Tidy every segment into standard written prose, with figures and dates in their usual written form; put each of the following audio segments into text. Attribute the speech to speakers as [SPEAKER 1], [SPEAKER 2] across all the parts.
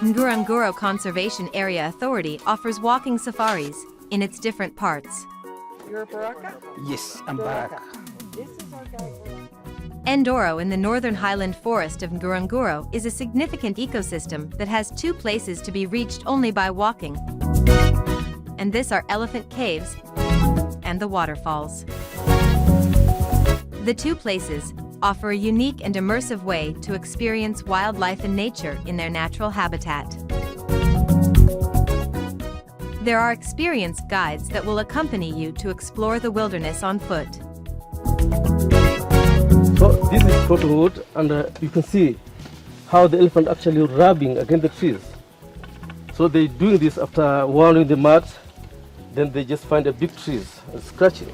[SPEAKER 1] Ngorongoro Conservation Area Authority offers walking safaris in its different parts.
[SPEAKER 2] You're a Baraka?
[SPEAKER 3] Yes, I'm Baraka.
[SPEAKER 2] This is our guide.
[SPEAKER 1] Endoro in the northern highland forest of Ngorongoro is a significant ecosystem that has two places to be reached only by walking. And this are Elephant Caves and the Waterfalls. The two places offer a unique and immersive way to experience wildlife and nature in their natural habitat. There are experience guides that will accompany you to explore the wilderness on foot.
[SPEAKER 4] So this is photowood, and you can see how the elephant actually rubbing against the trees. So they're doing this after wallowing the mud, then they just find a big trees and scratching.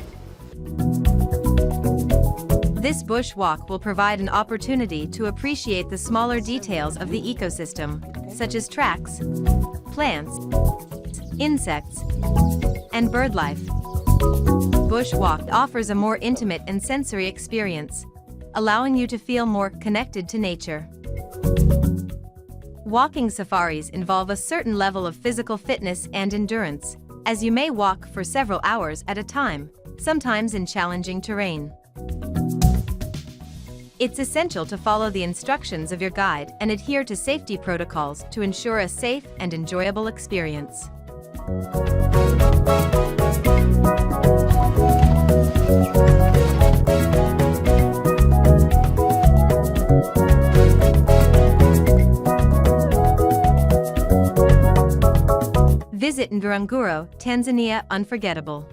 [SPEAKER 1] This bushwalk will provide an opportunity to appreciate the smaller details of the ecosystem, such as tracks, plants, insects, and birdlife. Bushwalk offers a more intimate and sensory experience, allowing you to feel more connected to nature. Walking safaris involve a certain level of physical fitness and endurance, as you may walk for several hours at a time, sometimes in challenging terrain. It's essential to follow the instructions of your guide and adhere to safety protocols to ensure a safe and enjoyable experience. Visit Ngorongoro, Tanzania unforgettable.